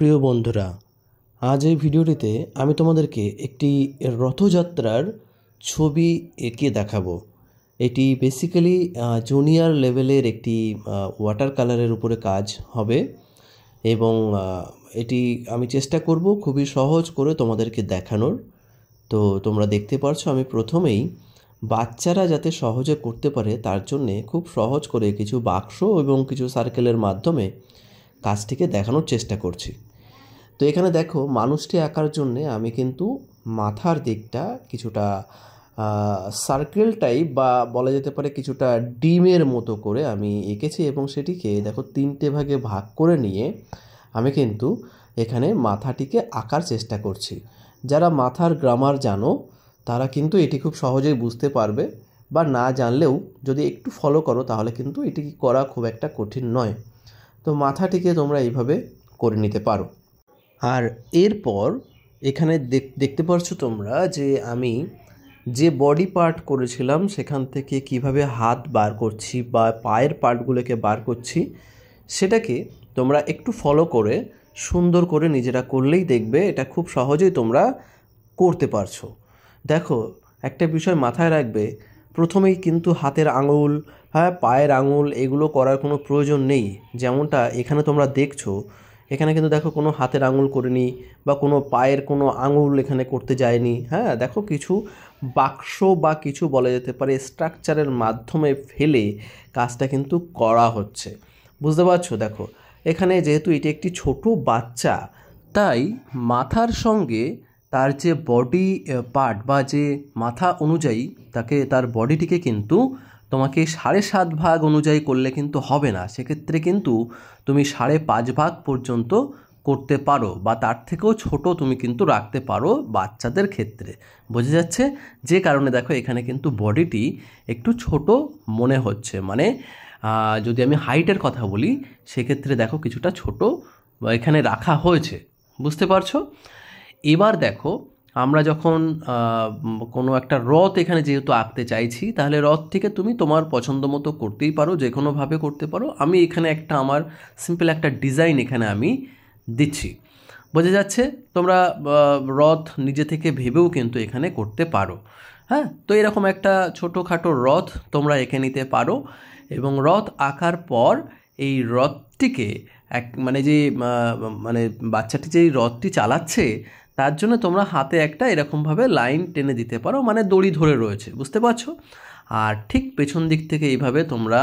প্রিয় বন্ধুরা, আজ এই ভিডিওটিতে আমি তোমাদেরকে একটি রথযাত্রার ছবি এঁকে দেখাবো। এটি বেসিক্যালি জুনিয়র লেভেলের একটি ওয়াটার কালারের উপরে কাজ হবে এবং এটি আমি চেষ্টা করব খুবই সহজ করে তোমাদেরকে দেখানোর। তো তোমরা দেখতে পারছো আমি প্রথমেই বাচ্চারা যাতে সহজে করতে পারে তার জন্যে খুব সহজ করে কিছু বাক্স এবং কিছু সার্কেলের মাধ্যমে কাজটিকে দেখানোর চেষ্টা করছি। তো এখানে দেখো মানুষটি আঁকার জন্যে আমি কিন্তু মাথার দিকটা কিছুটা সার্কেল টাইপ বা বলা যেতে পারে কিছুটা ডিমের মতো করে আমি এঁকেছি এবং সেটিকে দেখো 3টে ভাগে ভাগ করে নিয়ে আমি কিন্তু এখানে মাথাটিকে আঁকার চেষ্টা করছি। যারা মাথার গ্রামার জানো তারা কিন্তু এটি খুব সহজেই বুঝতে পারবে, বা না জানলেও যদি একটু ফলো করো তাহলে কিন্তু এটি করা খুব একটা কঠিন নয়। তো মাথাটিকে তোমরা এইভাবে করে নিতে পারো। আর এরপর এখানে দেখতে পারছো তোমরা যে আমি যে বডি পার্ট করেছিলাম সেখান থেকে কিভাবে হাত বার করছি বা পায়ের পার্টগুলোকে বার করছি, সেটাকে তোমরা একটু ফলো করে সুন্দর করে নিজেরা করলেই দেখবে এটা খুব সহজেই তোমরা করতে পারছো। দেখো একটা বিষয় মাথায় রাখবে, প্রথমেই কিন্তু হাতের আঙুল, পায়ের আঙুল এগুলো করার কোনো প্রয়োজন নেই। যেমনটা এখানে তোমরা দেখছো, এখানে কিন্তু দেখো কোনো হাতের আঙুল করিনি বা কোনো পায়ের কোনো আঙুল এখানে করতে যায়নি। দেখো কিছু বাক্স বা কিছু বলা যেতে পারে স্ট্রাকচারের মাধ্যমে ফেলে কাজটা কিন্তু করা হচ্ছে, বুঝতে পারছো? দেখো এখানে যেহেতু এটি একটি ছোট বাচ্চা, তাই মাথার সঙ্গে তার যে বডি পার্ট বা যে মাথা অনুযায়ী তার বডিটিকে কিন্তু তোমাকে 7.5 ভাগ অনুযায়ী করলে কিন্তু হবে না। সেক্ষেত্রে কিন্তু তুমি 5.5 ভাগ পর্যন্ত করতে পারো বা তার থেকেও ছোট তুমি কিন্তু রাখতে পারো বাচ্চাদের ক্ষেত্রে। বোঝা যাচ্ছে? যে কারণে দেখো এখানে কিন্তু বডিটি একটু ছোট মনে হচ্ছে, মানে যদি আমি হাইটের কথা বলি সেক্ষেত্রে দেখো কিছুটা ছোট এখানে রাখা হয়েছে, বুঝতে পারছো? এবার দেখো আমরা যখন কোনো একটা রথ এখানে যেহেতু আঁকতে চাইছি, তাহলে রথটিকে তুমি তোমার পছন্দ মতো করতেই পারো, যে কোনোভাবে করতে পারো। আমি এখানে আমার সিম্পল একটা ডিজাইন এখানে আমি দিচ্ছি, বোঝা যাচ্ছে? তোমরা রথ নিজে থেকে ভেবেও কিন্তু এখানে করতে পারো। তো এরকম একটা ছোটোখাটো রথ তোমরা এঁকে নিতে পারো এবং রথ আঁকার পর এই রথটিকে মানে বাচ্চাটি যেই রথটি চালাচ্ছে তার জন্য তোমরা হাতে একটা এরকমভাবে লাইন টেনে দিতে পারো, মানে দড়ি ধরে রয়েছে, বুঝতে পারছো? আর ঠিক পেছন দিক থেকে এইভাবে তোমরা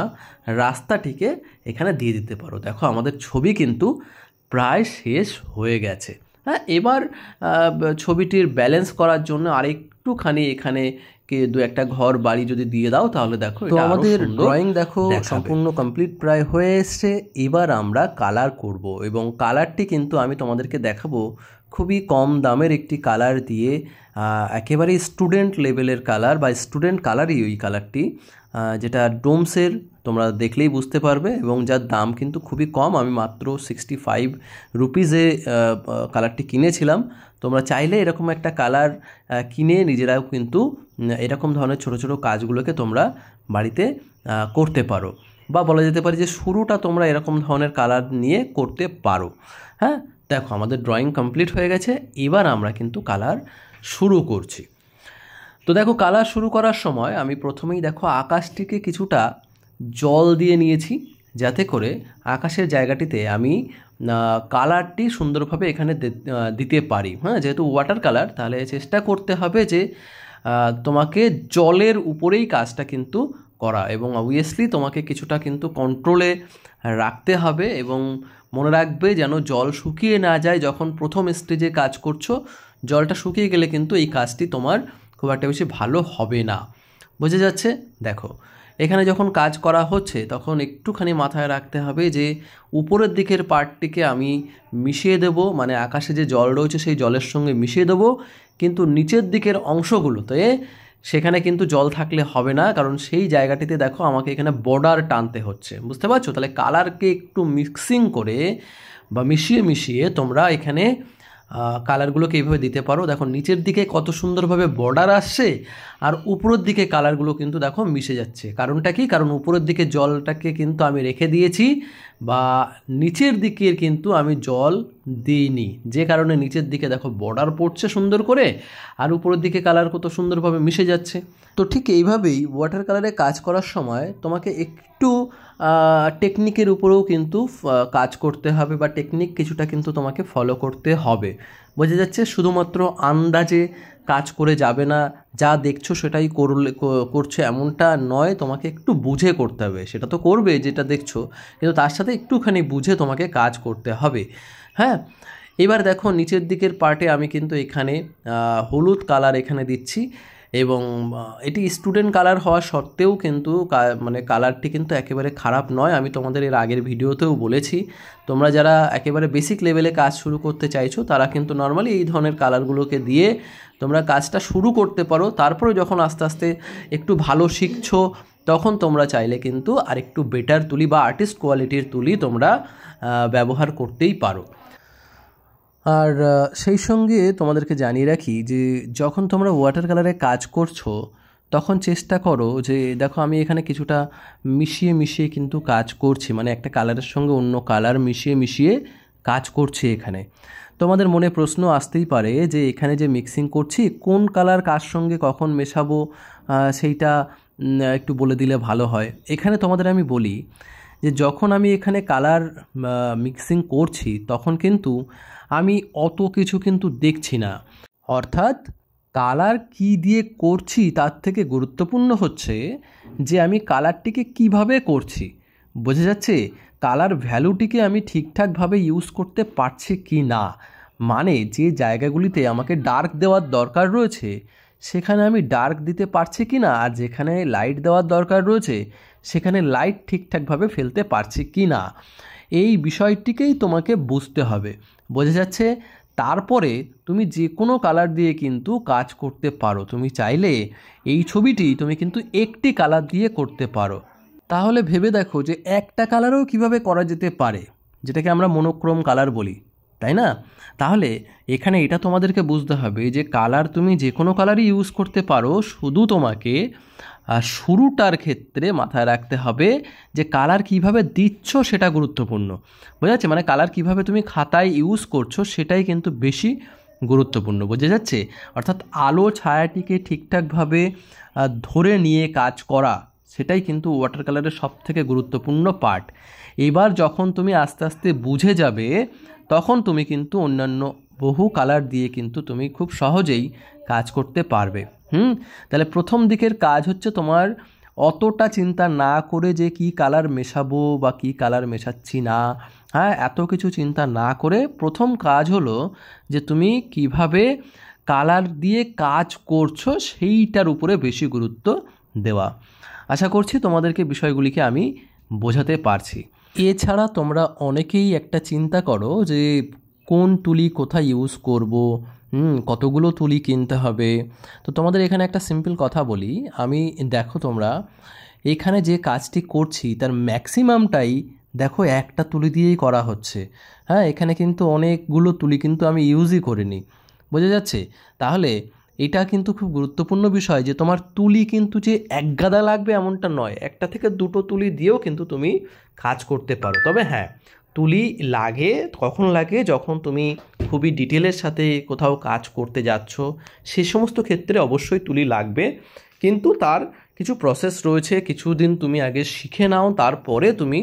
রাস্তাটিকে এখানে দিয়ে দিতে পারো। দেখো আমাদের ছবি কিন্তু প্রায় শেষ হয়ে গেছে। এবার ছবিটির ব্যালেন্স করার জন্য আরেকটুখানি এখানে দু একটা ঘর বাড়ি যদি দিয়ে দাও তাহলে দেখো তো আমাদের ড্রয়িং দেখো সম্পূর্ণ কমপ্লিট প্রায় হয়ে এসছে। এবার আমরা কালার করব এবং কালারটি কিন্তু আমি তোমাদেরকে দেখাবো খুবই কম দামের একটি কালার দিয়ে, একেবারে স্টুডেন্ট লেভেলের কালার বা স্টুডেন্ট কালারই ওই কালারটি, যেটা ডোমসের, তোমরা দেখলেই বুঝতে পারবে, এবং যার দাম কিন্তু খুবই কম। আমি মাত্র 65 রুপিজে কালারটি কিনেছিলাম। তোমরা চাইলে এরকম একটা কালার কিনে নিজেরাও কিন্তু এরকম ধরনের ছোট ছোট কাজগুলোকে তোমরা বাড়িতে করতে পারো, বা বলা যেতে পারে যে শুরুটা তোমরা এরকম ধরনের কালার নিয়ে করতে পারো। দেখো আমাদের ড্রয়িং কমপ্লিট হয়ে গেছে, এবার আমরা কিন্তু কালার শুরু করছি। তো দেখো কালার শুরু করার সময় আমি প্রথমেই দেখো আকাশটিকে কিছুটা জল দিয়ে নিয়েছি, যাতে করে আকাশের জায়গাটিতে আমি কালারটি সুন্দরভাবে এখানে দিতে পারি। যেহেতু ওয়াটার কালার, তাহলে চেষ্টা করতে হবে যে তোমাকে জলের উপরেই কাজটা কিন্তু করা, এবং অবভিয়াসলি তোমাকে কিছুটা কিন্তু কন্ট্রোলে রাখতে হবে এবং মনে রাখবে যেন জল শুকিয়ে না যায়। যখন প্রথম স্টেজে কাজ করছো, জলটা শুকিয়ে গেলে কিন্তু এই কাজটি তোমার খুব একটা বেশি ভালো হবে না, বোঝা যাচ্ছে? দেখো এখানে যখন কাজ করা হচ্ছে তখন একটুখানি মাথায় রাখতে হবে যে উপরের দিকের পার্টটিকে আমি মিশিয়ে দেবো, মানে আকাশে যে জল রয়েছে সেই জলের সঙ্গে মিশিয়ে দেবো, কিন্তু নিচের দিকের অংশগুলোতে সেখানে কিন্তু জল থাকলে হবে না, কারণ সেই জায়গাটিতে দেখো আমাকে এখানে বর্ডার টানতে হচ্ছে, বুঝতে পারছো? তাহলে কালারকে একটু মিক্সিং করে বা মিশিয়ে তোমরা এখানে কালারগুলোকে এইভাবে দিতে পারো। দেখো নিচের দিকে কত সুন্দরভাবে বর্ডার আসছে, আর উপরের দিকে কালারগুলো কিন্তু দেখো মিশে যাচ্ছে। কারণটা কি? কারণ উপরের দিকে জলটাকে কিন্তু আমি রেখে দিয়েছি, বা নিচের দিকের কিন্তু আমি জল দিইনি, যে কারণে নিচের দিকে দেখো বর্ডার পড়ছে সুন্দর করে, আর উপরের দিকে কালার কত সুন্দরভাবে মিশে যাচ্ছে। তো ঠিক এইভাবেই ওয়াটার কালারে কাজ করার সময় তোমাকে একটু টেকনিকের উপরেও কিন্তু কাজ করতে হবে, বা টেকনিক কিছুটা কিন্তু তোমাকে ফলো করতে হবে। বোঝা যাচ্ছে? শুধুমাত্র আন্দাজে কাজ করে যাবে না, যা দেখছো সেটাই করছে এমনটা নয়, তোমাকে একটু বুঝে করতে হবে। সেটা তো করবে যেটা দেখছো, কিন্তু তার সাথে একটুখানি বুঝে তোমাকে কাজ করতে হবে। হ্যাঁ, এবার দেখো নিচের দিকের পার্টে আমি কিন্তু এখানে হলুদ কালার এখানে দিচ্ছি, এবং এটি স্টুডেন্ট কালার হওয়া সত্ত্বেও কিন্তু মানে কালারটি কিন্তু একেবারে খারাপ নয়। আমি তোমাদের এর আগের ভিডিওতেও বলেছি, তোমরা যারা একেবারে বেসিক লেভেলে কাজ শুরু করতে চাইছো তারা কিন্তু নর্মালি এই ধরনের কালারগুলোকে দিয়ে তোমরা কাজটা শুরু করতে পারো। তারপরে যখন আস্তে আস্তে একটু ভালো শিখছো, তখন তোমরা চাইলে কিন্তু আরেকটু বেটার তুলি বা আর্টিস্ট কোয়ালিটির তুলি তোমরা ব্যবহার করতেই পারো। আর সেই সঙ্গে তোমাদেরকে জানিয়ে রাখি যে যখন তোমরা ওয়াটার কালারে কাজ করছো, তখন চেষ্টা করো যে, দেখো আমি এখানে কিছুটা মিশিয়ে মিশিয়ে কিন্তু কাজ করছি, মানে একটা কালারের সঙ্গে অন্য কালার মিশিয়ে মিশিয়ে কাজ করছি। এখানে তোমাদের মনে প্রশ্ন আসতেই পারে যে এখানে যে মিক্সিং করছি কোন কালার কার সঙ্গে কখন মেশাবো, সেইটা একটু বলে দিলে ভালো হয়। এখানে তোমাদের আমি বলি যে যখন আমি এখানে কালার মিক্সিং করছি তখন কিন্তু আমি অত কিছু কিন্তু দেখছি না, অর্থাৎ কালার কি দিয়ে করছি তার থেকে গুরুত্বপূর্ণ হচ্ছে যে আমি কালারটিকে কিভাবে করছি। বোঝা যাচ্ছে? কালার ভ্যালুটিকে আমি ঠিকঠাকভাবে ইউজ করতে পারছি কি না, মানে যে জায়গাগুলিতে আমাকে ডার্ক দেওয়ার দরকার রয়েছে সেখানে আমি ডার্ক দিতে পারছি কি না, আর যেখানে লাইট দেওয়ার দরকার রয়েছে সেখানে লাইট ঠিকঠাকভাবে ফেলতে পারছি কি না, এই বিষয়টিকেই তোমাকে বুঝতে হবে। বোঝা যাচ্ছে? তারপরে তুমি যে কোনো কালার দিয়ে কিন্তু কাজ করতে পারো। তুমি চাইলে এই ছবিটি তুমি কিন্তু একটি কালার দিয়ে করতে পারো। তাহলে ভেবে দেখো যে একটা কালারও কিভাবে করা যেতে পারে, যেটাকে আমরা মনোক্রোম কালার বলি, তাই না? তাহলে এখানে এটা তোমাদেরকে বুঝতে হবে যে কালার তুমি যে কোনো কালারই ইউজ করতে পারো, শুধু তোমাকে শুরুটার ক্ষেত্রে মাথায় রাখতে হবে যে কালার কিভাবে দিচ্ছ সেটা গুরুত্বপূর্ণ। বোঝা যাচ্ছে? মানে কালার কিভাবে তুমি খাতায় ইউজ করছো সেটাই কিন্তু বেশি গুরুত্বপূর্ণ। বোঝা যাচ্ছে? অর্থাৎ আলো ছায়াটিকে ঠিকঠাকভাবে ধরে নিয়ে কাজ করা, সেটাই কিন্তু ওয়াটার কালারের সবথেকে গুরুত্বপূর্ণ পার্ট। এবার যখন তুমি আস্তে আস্তে বুঝে যাবে, তখন তুমি কিন্তু অন্যান্য বহু কালার দিয়ে কিন্তু তুমি খুব সহজেই কাজ করতে পারবে। তাহলে প্রথম দিকের কাজ হচ্ছে তোমার অতটা চিন্তা না করে যে কি কালার মেশাবো বা কি কালার মেশাচ্ছি না, হ্যাঁ, এত কিছু চিন্তা না করে প্রথম কাজ হলো যে তুমি কিভাবে কালার দিয়ে কাজ করছো সেইটার উপরে বেশি গুরুত্ব দেওয়া। আশা করছি তোমাদেরকে বিষয়গুলিকে আমি বোঝাতে পারছি। এছাড়া তোমরা অনেকেই একটা চিন্তা করো যে কোন তুলি কোথায় ইউজ করব, কতগুলো তুলি কিনতে হবে। তো তোমাদের এখানে একটা সিম্পল কথা বলি আমি, দেখো তোমরা এখানে যে কাজটি করছি তার ম্যাক্সিমামটাই দেখো একটা তুলি দিয়েই করা হচ্ছে। হ্যাঁ, এখানে কিন্তু অনেকগুলো তুলি কিন্তু আমি ইউজই করিনি। বোঝা যাচ্ছে? তাহলে এটা কিন্তু খুব গুরুত্বপূর্ণ বিষয় যে তোমার তুলি কিন্তু যে এক গাদা লাগবে এমনটা নয়, একটা থেকে দুটো তুলি দিয়েও কিন্তু তুমি কাজ করতে পারো। তবে হ্যাঁ, তুলি লাগে কখন লাগে, যখন তুমি খুবই ডিটেলের সাথে কোথাও কাজ করতে যাচ্ছ, সে সমস্ত ক্ষেত্রে অবশ্যই তুলি লাগবে। কিন্তু তার কিছু প্রসেস রয়েছে, কিছুদিন তুমি আগে শিখে নাও, তারপরে তুমি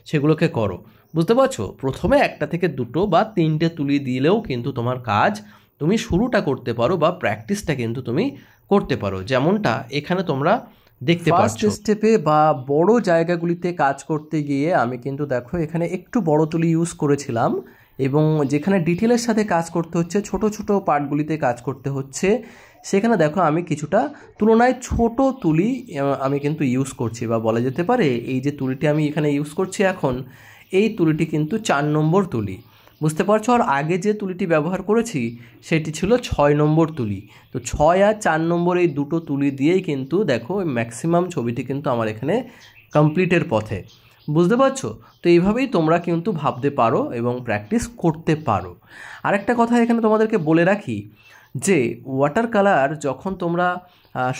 সেগুলোকে করো। বুঝতে পারছো? প্রথমে একটা থেকে দুটো বা তিনটে তুলি দিলেও কিন্তু তোমার কাজ তুমি শুরুটা করতে পারো, বা প্র্যাকটিসটা কিন্তু তুমি করতে পারো, যেমনটা এখানে তোমরা দেখতে পাচ্ছ। ফার্স্ট স্টেপে বা বড় জায়গাগুলিতে কাজ করতে গিয়ে আমি কিন্তু দেখো এখানে একটু বড় তুলি ইউজ করেছিলাম, এবং যেখানে ডিটেলের সাথে কাজ করতে হচ্ছে, ছোট ছোট পার্টগুলিতে কাজ করতে হচ্ছে, সেখানে দেখো আমি কিছুটা তুলনায় ছোট তুলি আমি কিন্তু ইউজ করছি, বা বলা যেতে পারে এই যে তুলিটি আমি এখানে ইউজ করছি এখন, এই তুলিটি কিন্তু 4 নম্বর তুলি। বুঝতে পারছো? আর আগে যে তুলিটি ব্যবহার করেছি সেটি ছিল 6 নম্বর তুলি। তো 6 আর 4 নম্বর এই দুটো তুলি দিয়েই কিন্তু দেখো ম্যাক্সিমাম ছবিটি কিন্তু আমার এখানে কমপ্লিটের পথে। বুঝতে পারছো? তো এইভাবেই তোমরা কিন্তু ভাবতে পারো এবং প্র্যাকটিস করতে পারো। আরেকটা কথা এখানে তোমাদেরকে বলে রাখি যে ওয়াটার কালার যখন তোমরা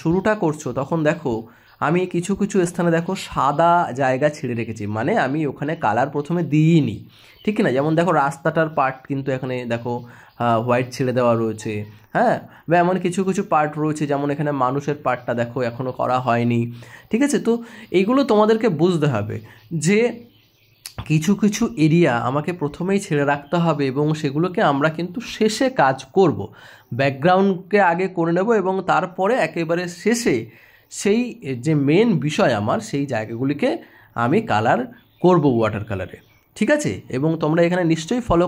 শুরুটা করছো তখন দেখো আমি কিছু কিছু স্থানে দেখো সাদা জায়গা ছেড়ে রেখেছি, মানে আমি ওখানে কালার প্রথমে দিইনি, ঠিক না? যেমন দেখো রাস্তাটার পার্ট কিন্তু এখানে দেখো হোয়াইট ছেড়ে দেওয়া রয়েছে, হ্যাঁ, বা এমন কিছু কিছু পার্ট রয়েছে, যেমন এখানে মানুষের পার্টটা দেখো এখনও করা হয়নি, ঠিক আছে? তো এইগুলো তোমাদেরকে বুঝতে হবে যে কিছু কিছু এরিয়া আমাকে প্রথমেই ছেড়ে রাখতে হবে এবং সেগুলোকে আমরা কিন্তু শেষে কাজ করব। ব্যাকগ্রাউন্ডকে আগে করে নেব এবং তারপরে একেবারে শেষে সেই যে মেন বিষয় আমার সেই জায়গাগুলিকে আমি কালার করব ওয়াটার কালারে, ঠিক আছে? এবং তোমরা এখানে নিশ্চয়ই ফলো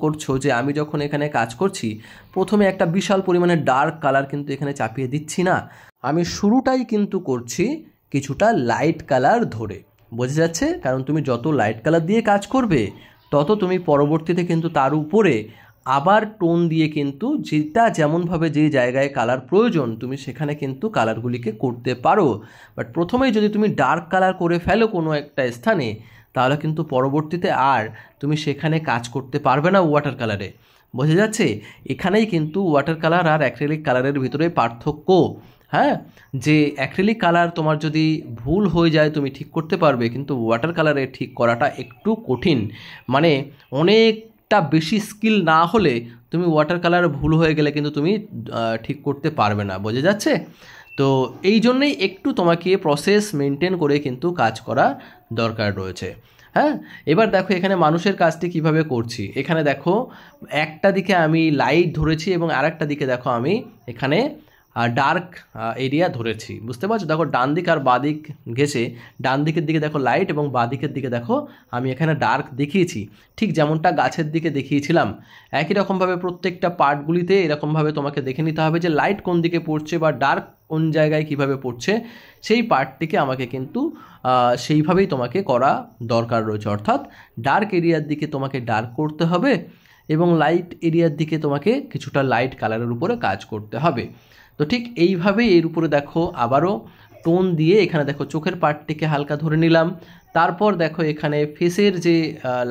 করছো যে আমি যখন এখানে কাজ করছি প্রথমে একটা বিশাল পরিমাণে ডার্ক কালার কিন্তু এখানে চাপিয়ে দিচ্ছি না, আমি শুরুটাই কিন্তু করছি কিছুটা লাইট কালার ধরে, বোঝা যাচ্ছে? কারণ তুমি যত লাইট কালার দিয়ে কাজ করবে তত তুমি পরবর্তীতে কিন্তু তার উপরে আবার টোন দিয়ে কিন্তু যেটা যেমনভাবে যে জায়গায় কালার প্রয়োজন তুমি সেখানে কিন্তু কালারগুলিকে করতে পারো। বাট প্রথমেই যদি তুমি ডার্ক কালার করে ফেলো কোনো একটা স্থানে তাহলে কিন্তু পরবর্তীতে আর তুমি সেখানে কাজ করতে পারবে না ওয়াটার কালারে, বোঝা যাচ্ছে? এখানেই কিন্তু ওয়াটার কালার আর অ্যাক্রিলিক কালারের ভিতরে পার্থক্য, হ্যাঁ, যে অ্যাক্রিলিক কালার তোমার যদি ভুল হয়ে যায় তুমি ঠিক করতে পারবে, কিন্তু ওয়াটার কালারে ঠিক করাটা একটু কঠিন, মানে অনেকটা বেশি স্কিল না হলে তুমি ওয়াটার কালার ভুল হয়ে গেলে কিন্তু তুমি ঠিক করতে পারবে না, বোঝা যাচ্ছে? তো এই জন্যেই একটু তোমাকে প্রসেস মেনটেন করে কিন্তু কাজ করা দরকার রয়েছে। হ্যাঁ, এবার দেখো এখানে মানুষের কাজটি কিভাবে করছি। এখানে দেখো একটা দিকে আমি লাইট ধরেছি এবং আরেকটা দিকে দেখো আমি এখানে ডার্ক এরিয়া ধরেছি, বুঝতে পারছো? দেখো ডান দিক আর বাঁ দিক ঘেঁষে ডান দিকের দিকে দেখো লাইট এবং বাঁ দিকের দিকে দেখো আমি এখানে ডার্ক দেখিয়েছি, ঠিক যেমনটা গাছের দিকে দেখিয়েছিলাম। একই রকমভাবে প্রত্যেকটা পার্টগুলিতে এরকমভাবে তোমাকে দেখে নিতে হবে যে লাইট কোন দিকে পড়ছে বা ডার্ক কোন জায়গায় কিভাবে পড়ছে, সেই পার্টটিকে আমাকে কিন্তু সেইভাবেই তোমাকে করা দরকার রয়েছে। অর্থাৎ ডার্ক এরিয়ার দিকে তোমাকে ডার্ক করতে হবে এবং লাইট এরিয়ার দিকে তোমাকে কিছুটা লাইট কালারের উপরে কাজ করতে হবে। তো ঠিক এইভাবেই এর উপরে দেখো আবারও টোন দিয়ে এখানে দেখো চোখের পার্টটিকে হালকা ধরে নিলাম, তারপর দেখো এখানে ফেসের যে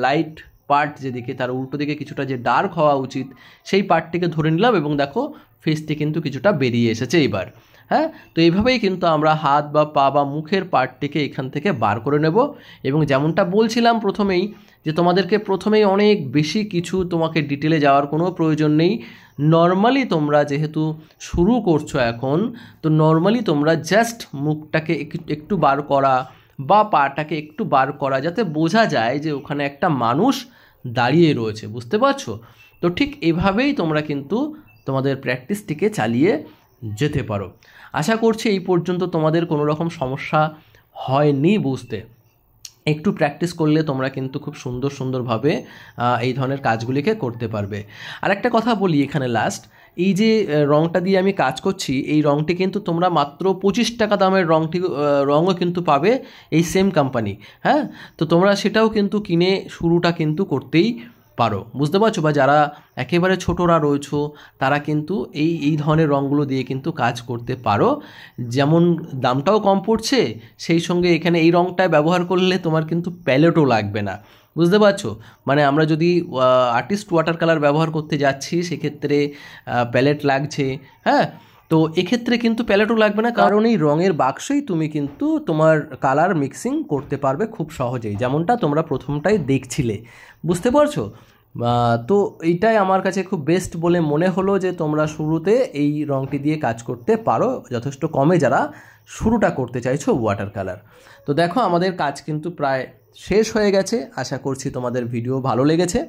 লাইট পার্ট যেদিকে তার উল্টো দিকে কিছুটা যে ডার্ক হওয়া উচিত সেই পার্টটিকে ধরে নিলাম এবং দেখো ফেসটি কিন্তু কিছুটা বেরিয়ে এসেছে এবার। হ্যাঁ, তো এইভাবেই কিন্তু আমরা হাত বা পা বা মুখের পার্টটিকে এখান থেকে বার করে নেব। এবং যেমনটা বলছিলাম প্রথমেই যে তোমাদেরকে প্রথমেই অনেক বেশি কিছু তোমাকে ডিটেলে যাওয়ার কোনো প্রয়োজন নেই। নর্মালি তোমরা যেহেতু শুরু করছো এখন, তো নর্মালি তোমরা জাস্ট মুখটাকে একটু বার করা বা পাটাকে একটু বার করা যাতে বোঝা যায় যে ওখানে একটা মানুষ দাঁড়িয়ে রয়েছে, বুঝতে পারছো? তো ঠিক এভাবেই তোমরা কিন্তু তোমাদের প্র্যাকটিসটিকে চালিয়ে যেতে পারো। আশা করছি এই পর্যন্ত তোমাদের কোনো রকম সমস্যা হয়নি বুঝতে। একটু প্র্যাকটিস করলে তোমরা কিন্তু খুব সুন্দরভাবে এই ধরনের কাজগুলিকে করতে পারবে। আর একটা কথা বলি এখানে লাস্ট, এই যে রঙটা দিয়ে আমি কাজ করছি এই রঙটি কিন্তু তোমরা মাত্র 25 টাকা দামের রঙও কিন্তু পাবে এই সেম কোম্পানি। হ্যাঁ, তো তোমরা সেটাও কিন্তু কিনে শুরুটা কিন্তু করতেই পারো, বুঝতে পারছো? বা যারা একেবারে ছোটরা রয়েছো তারা কিন্তু এই ধরনের রঙগুলো দিয়ে কিন্তু কাজ করতে পারো। যেমন দামটাও কম পড়ছে, সেই সঙ্গে এখানে এই রঙটায় ব্যবহার করলে তোমার কিন্তু প্যালেটও লাগবে না, বুঝতে পারছো? মানে আমরা যদি আর্টিস্ট ওয়াটার কালার ব্যবহার করতে যাচ্ছি সেক্ষেত্রে প্যালেট লাগছে। হ্যাঁ, তো এক্ষেত্রে কিন্তু প্যালেটও লাগবে না, কারণ এই রঙের বাক্সেই তুমি কিন্তু তোমার কালার মিক্সিং করতে পারবে খুব সহজেই, যেমনটা তোমরা প্রথমটাই দেখছিলে, বুঝতে পারছো? তো এইটাই আমার কাছে খুব বেস্ট বলে মনে হলো যে তোমরা শুরুতে এই রঙটি দিয়ে কাজ করতে পারো যথেষ্ট কমে যারা শুরুটা করতে চাইছো ওয়াটার কালার। তো দেখো আমাদের কাজ কিন্তু প্রায় শেষ হয়ে গেছে। আশা করছি তোমাদের ভিডিও ভালো লেগেছে।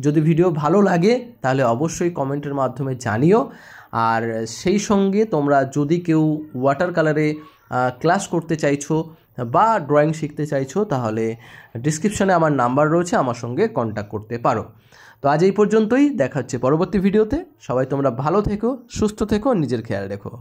যদি ভিডিও ভালো লাগে তাহলে অবশ্যই কমেন্টের মাধ্যমে জানিও। আর সেই সঙ্গে তোমরা যদি কেউ ওয়াটার কালারে ক্লাস করতে চাইছো বা ড্রয়িং শিখতে চাইছো তাহলে ডিসক্রিপশানে আমার নাম্বার রয়েছে, আমার সঙ্গে কন্ট্যাক্ট করতে পারো। তো আজ এই পর্যন্তই, দেখা হচ্ছে পরবর্তী ভিডিওতে। সবাই তোমরা ভালো থেকো, সুস্থ থেকো, নিজের খেয়াল রেখো।